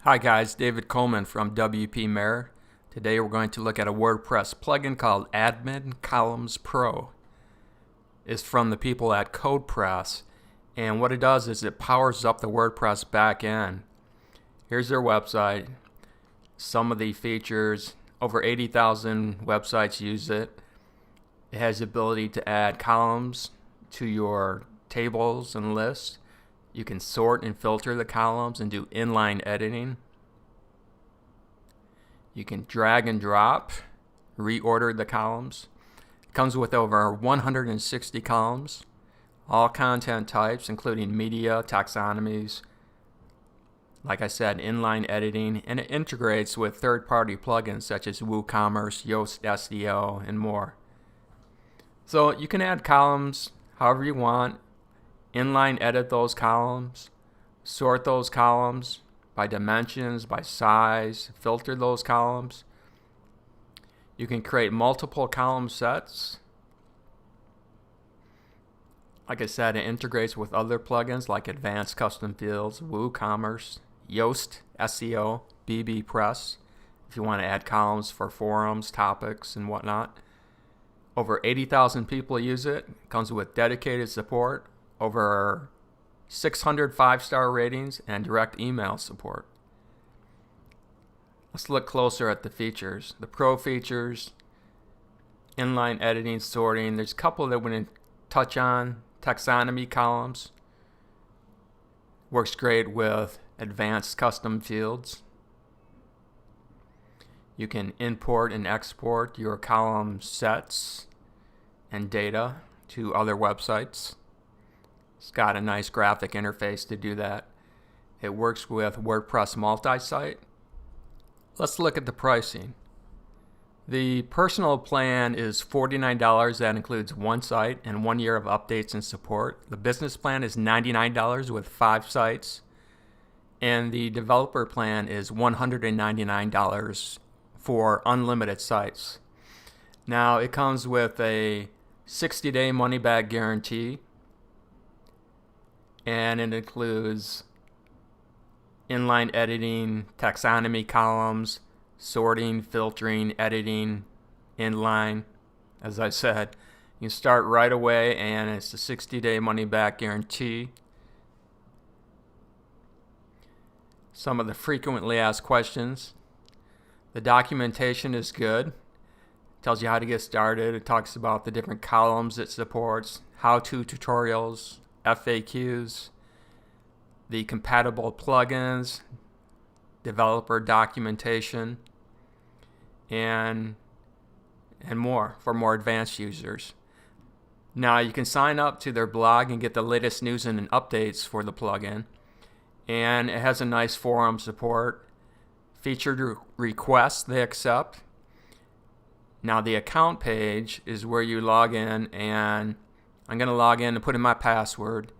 Hi guys, David Coleman from WP Mirror. Today we're going to look at a WordPress plugin called Admin Columns Pro. It's from the people at CodePress, and what it does is it powers up the WordPress backend. Here's their website. Some of the features, over 80,000 websites use it. It has the ability to add columns to your tables and lists. You can sort and filter the columns and do inline editing. You can drag and drop, reorder the columns. It comes with over 160 columns, all content types, including media, taxonomies, like I said, inline editing, and it integrates with third-party plugins such as WooCommerce, Yoast SEO, and more. So you can add columns however you want. Inline edit those columns, sort those columns by dimensions, by size, filter those columns. You can create multiple column sets. Like I said, it integrates with other plugins like Advanced Custom Fields, WooCommerce, Yoast SEO, bbPress, if you want to add columns for forums, topics, and whatnot. Over 80,000 people use it. It comes with dedicated support, over 600 5-star ratings, and direct email support. Let's look closer at the features. The Pro features, inline editing, sorting. There's a couple that we didn't touch on. Taxonomy columns. Works great with advanced custom fields. You can import and export your column sets and data to other websites. It's got a nice graphic interface to do that. It works with WordPress multi-site. Let's look at the pricing. The personal plan is $49. That includes one site and 1 year of updates and support. The business plan is $99 with 5 sites. And the developer plan is $199 for unlimited sites. Now it comes with a 60-day money-back guarantee. And it includes inline editing, taxonomy columns, sorting, filtering, editing, inline. As I said, you start right away, and it's a 60-day money-back guarantee. Some of the frequently asked questions. The documentation is good. It tells you how to get started. It talks about the different columns it supports, how-to tutorials, FAQs, the compatible plugins, developer documentation, and more for more advanced users. Now you can sign up to their blog and get the latest news and updates for the plugin, and it has a nice forum support, featured requests they accept. Now the account page is where you log in, and I'm going to log in and put in my password.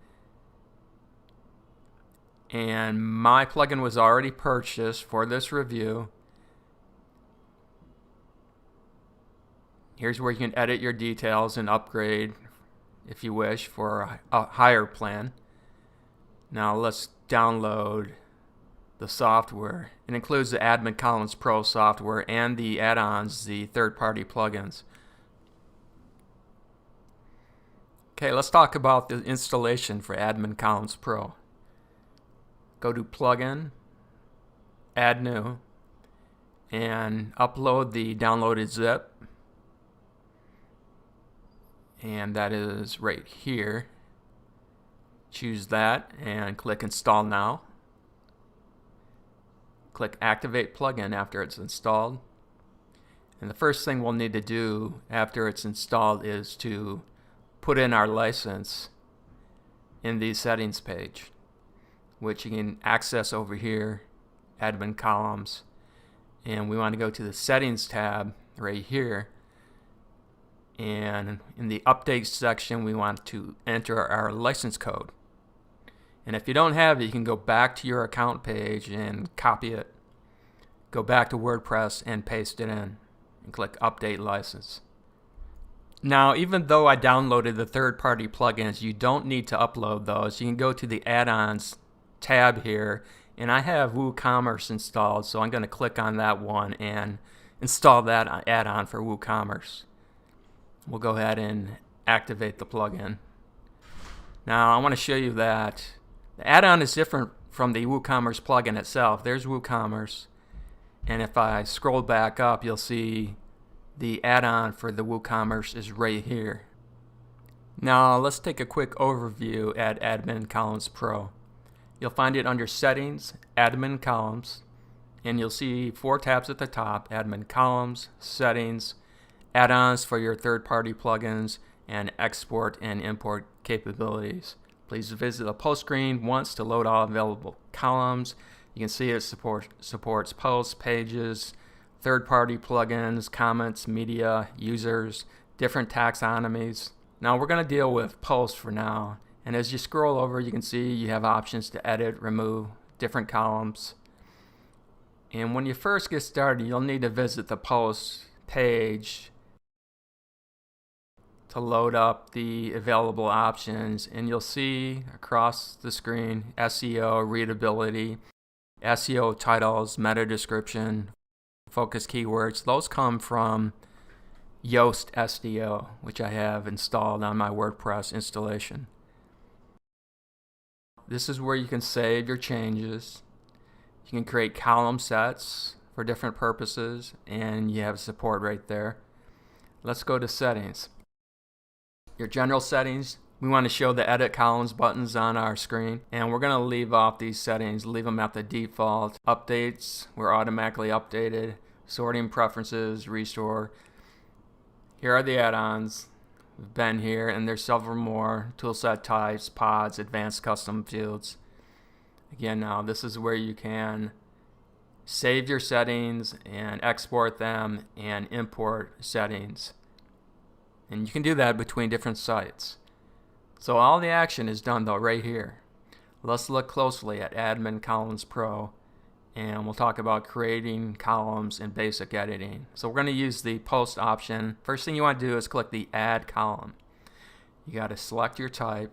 And my plugin was already purchased for this review. Here's where you can edit your details and upgrade if you wish for a higher plan. Now let's download the software. It includes the Admin Columns Pro software and the add-ons, the third-party plugins. Okay, let's talk about the installation for Admin Columns Pro. Go to Plugin, Add New, and upload the downloaded zip. And that is right here. Choose that and click Install Now. Click Activate Plugin after it's installed. And the first thing we'll need to do after it's installed is to put in our license in the settings page, which you can access over here, Admin Columns. And we want to go to the Settings tab right here. And in the Updates section, we want to enter our license code. And if you don't have it, you can go back to your account page and copy it. Go back to WordPress and paste it in. And click Update License. Now, even though I downloaded the third-party plugins, you don't need to upload those. You can go to the Add-ons tab here And I have WooCommerce installed, so I'm going to click on that one and install that add-on for WooCommerce. We'll go ahead and activate the plugin. Now I want to show you that the add-on is different from the WooCommerce plugin itself. There's WooCommerce, and if I scroll back up, you'll see the add-on for the WooCommerce is right here. Now let's take a quick overview at Admin Columns Pro. You'll find it under Settings, Admin Columns, and you'll see 4 tabs at the top: Admin Columns, Settings, Add-ons for your third-party plugins, and Export and Import capabilities. Please visit the post screen once to load all available columns. You can see it supports posts, pages, third-party plugins, comments, media, users, different taxonomies. Now we're going to deal with posts for now. And as you scroll over, you can see you have options to edit, remove different columns. And when you first get started, you'll need to visit the posts page to load up the available options. And you'll see across the screen SEO, readability, SEO titles, meta description, focus keywords. Those come from Yoast SEO, which I have installed on my WordPress installation. This is where you can save your changes. You can create column sets for different purposes, and you have support right there. Let's go to settings. Your general settings, we want to show the edit columns buttons on our screen, and we're going to leave off these settings, leave them at the default. Updates were automatically updated. Sorting preferences, restore. Here are the add-ons. We've been here, and there's several more: toolset types, pods, advanced custom fields. Again, now this is where you can save your settings and export them and import settings. And you can do that between different sites. So all the action is done though right here. Let's look closely at Admin Columns Pro, and we'll talk about creating columns and basic editing. So we're going to use the post option. First thing you want to do is click the add column. You got to select your type.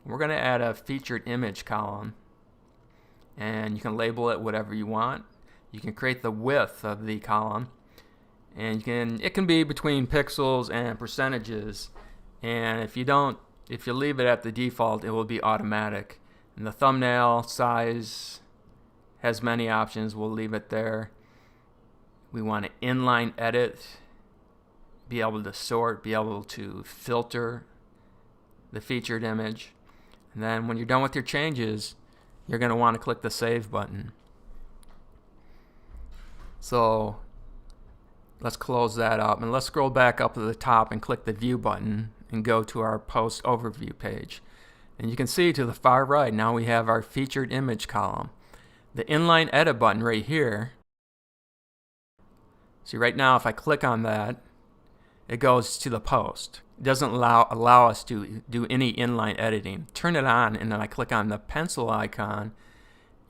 We're going to add a featured image column, and you can label it whatever you want. You can create the width of the column, and it can be between pixels and percentages. And if you leave it at the default, it will be automatic. And the thumbnail size has many options. We'll leave it there. We want to inline edit, be able to sort, be able to filter the featured image. And then when you're done with your changes, you're going to want to click the save button. So let's close that up, and let's scroll back up to the top and click the view button and go to our post overview page. And you can see to the far right, now we have our featured image column. The inline edit button right here, see right now if I click on that, it goes to the post. It doesn't allow us to do any inline editing. Turn it on, and then I click on the pencil icon,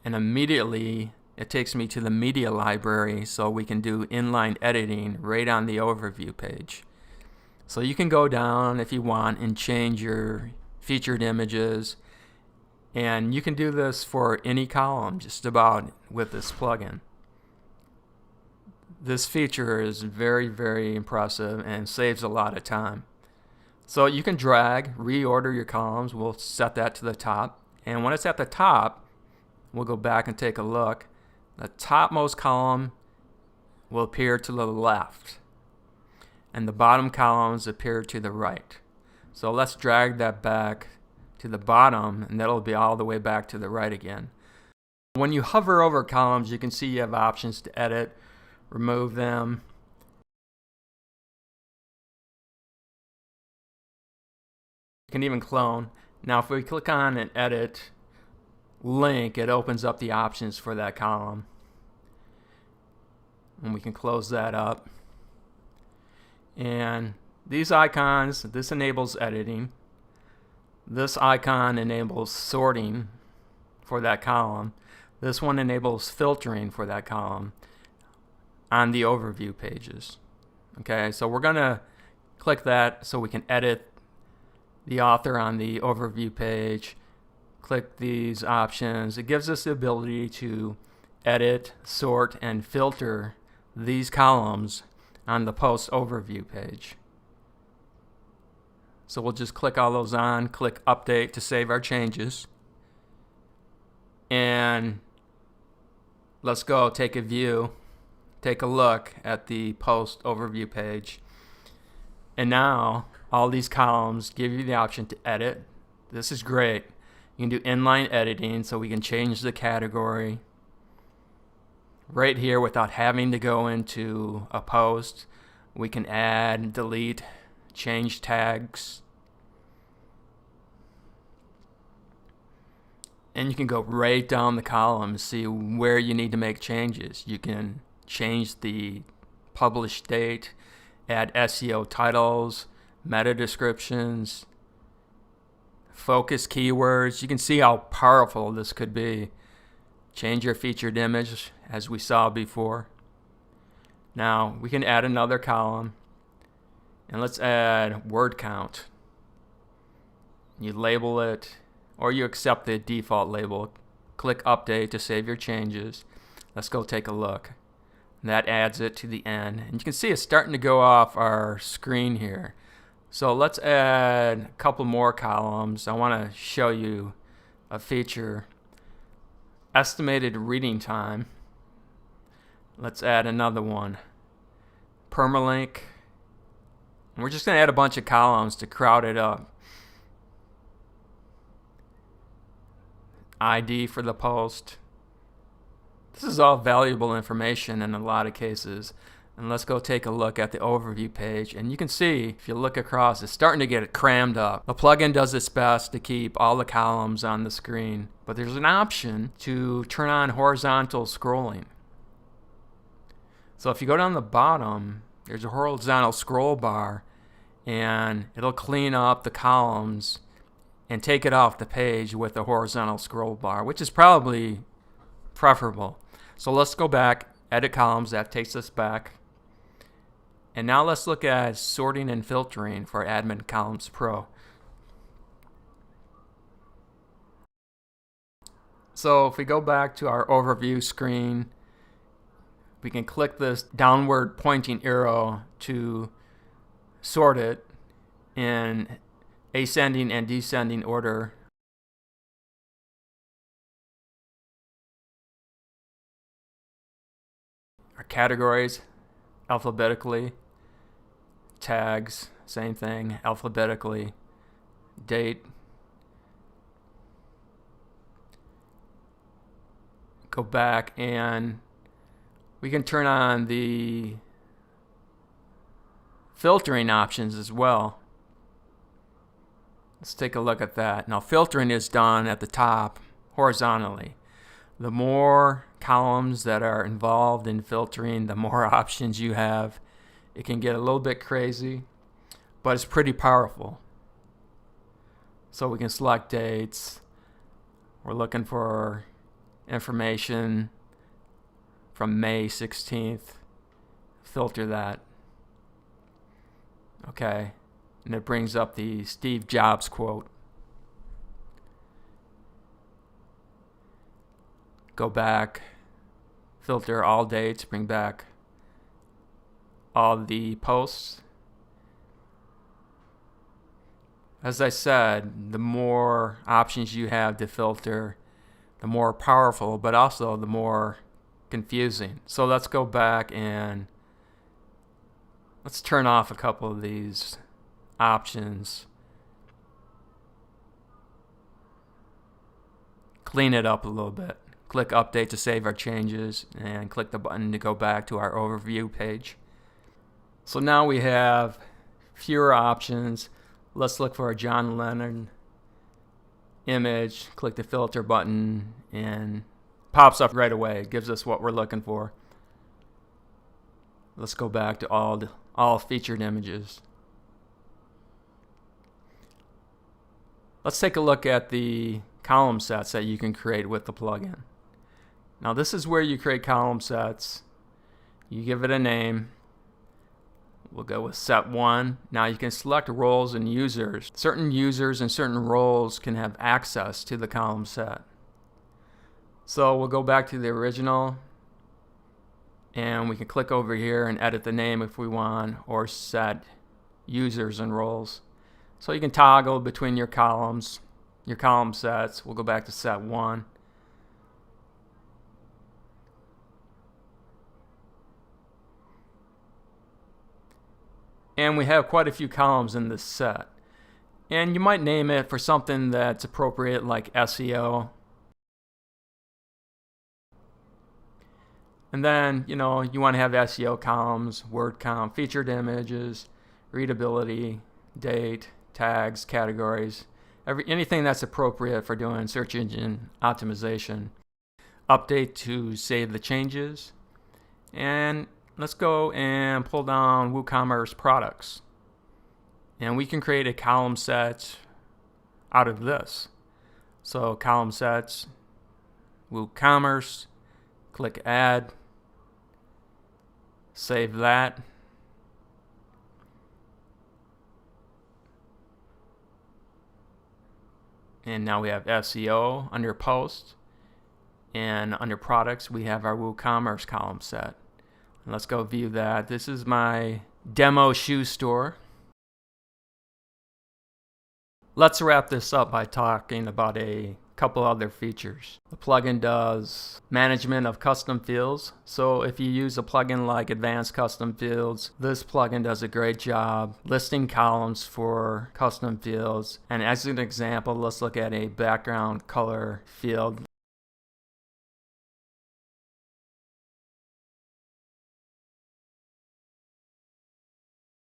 and immediately it takes me to the media library, so we can do inline editing right on the overview page. So you can go down if you want and change your featured images. And you can do this for any column just about with this plugin. This feature is very, very impressive and saves a lot of time. So you can drag, reorder your columns. We'll set that to the top. And when it's at the top, we'll go back and take a look. The topmost column will appear to the left, and the bottom columns appear to the right. So let's drag that back to the bottom, and that'll be all the way back to the right again. When you hover over columns, you can see you have options to edit, remove them. You can even clone. Now if we click on an edit link, it opens up the options for that column. And we can close that up. And these icons, this enables editing. This icon enables sorting for that column. This one enables filtering for that column on the overview pages. Okay, so we're going to click that so we can edit the author on the overview page, click these options, it gives us the ability to edit, sort, and filter these columns on the post overview page. So we'll just click all those on, click update to save our changes, and let's go take a look at the post overview page. And now all these columns give you the option to edit. This is great. You can do inline editing, so we can change the category right here without having to go into a post. We can add, delete, change tags, and you can go right down the column and see where you need to make changes. You can change the published date, add SEO titles, meta descriptions, focus keywords. You can see how powerful this could be. Change your featured image, as we saw before. Now we can add another column, and let's add word count. You label it, or you accept the default label. Click update to save your changes. Let's go take a look. That adds it to the end, and you can see it's starting to go off our screen here. So let's add a couple more columns. I want to show you a feature. Estimated reading time. Let's add another one. Permalink. And we're just going to add a bunch of columns to crowd it up. ID for the post. This is all valuable information in a lot of cases. And let's go take a look at the overview page, and you can see, if you look across, it's starting to get crammed up. The plugin does its best to keep all the columns on the screen, but there's an option to turn on horizontal scrolling. So if you go down the bottom, there's a horizontal scroll bar, and it'll clean up the columns and take it off the page with the horizontal scroll bar, which is probably preferable. So let's go back, edit columns. That takes us back. And now let's look at sorting and filtering for Admin Columns Pro. So if we go back to our overview screen, we can click this downward pointing arrow to sort it in ascending and descending order. Our categories alphabetically, tags, same thing, alphabetically, date. Go back and we can turn on the filtering options as well. Let's take a look at that. Now filtering is done at the top horizontally. The more columns that are involved in filtering, the more options you have. It can get a little bit crazy, but it's pretty powerful. So we can select dates. We're looking for information from May 16th. Filter that. Okay. And it brings up the Steve Jobs quote. Go back, filter all dates, bring back all the posts. As I said, the more options you have to filter, the more powerful, but also the more confusing. So let's go back and let's turn off a couple of these options. Clean it up a little bit. Click update to save our changes, and click the button to go back to our overview page. So now we have fewer options. Let's look for a John Lennon image. Click the filter button and pops up right away. It gives us what we're looking for. Let's go back to all featured images. Let's take a look at the column sets that you can create with the plugin. Now this is where you create column sets. You give it a name. We'll go with set 1. Now you can select roles and users. Certain users and certain roles can have access to the column set. So we'll go back to the original, and we can click over here and edit the name if we want, or set users and roles. So you can toggle between your columns, your column sets. We'll go back to set 1. And we have quite a few columns in this set. And you might name it for something that's appropriate, like SEO. And then, you want to have SEO columns, word count, featured images, readability, date, tags, categories, anything that's appropriate for doing search engine optimization. Update to save the changes. And let's go and pull down WooCommerce products. And we can create a column set out of this. So column sets, WooCommerce, click add, save that. And now we have SEO under post, and under products we have our WooCommerce column set. Let's go view that. This is my demo shoe store. Let's wrap this up by talking about a couple other features. The plugin does management of custom fields. So if you use a plugin like Advanced Custom Fields, this plugin does a great job listing columns for custom fields. And as an example, let's look at a background color field.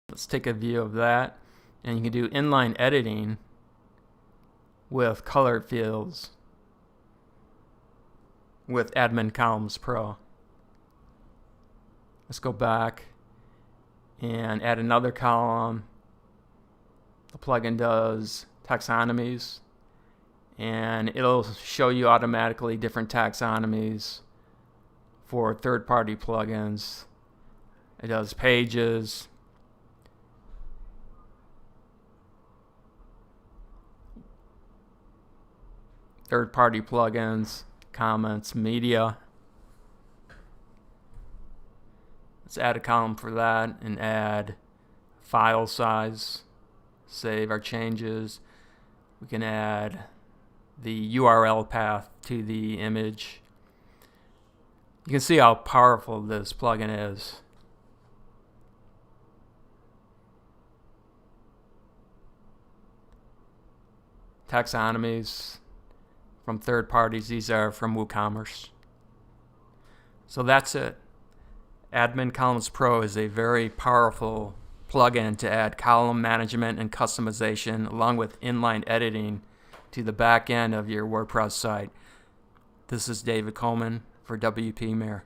Let's take a view of that, and you can do inline editing with colored fields with Admin Columns Pro. Let's go back and add another column. The plugin does taxonomies, and it'll show you automatically different taxonomies for third-party plugins. It does pages, third-party plugins, comments, media. Let's add a column for that and add file size. Save our changes. We can add the URL path to the image. You can see how powerful this plugin is. Taxonomies from third parties. These are from WooCommerce. So that's it. Admin Columns Pro is a very powerful plugin to add column management and customization along with inline editing to the back end of your WordPress site. This is David Coleman for WP Mayor.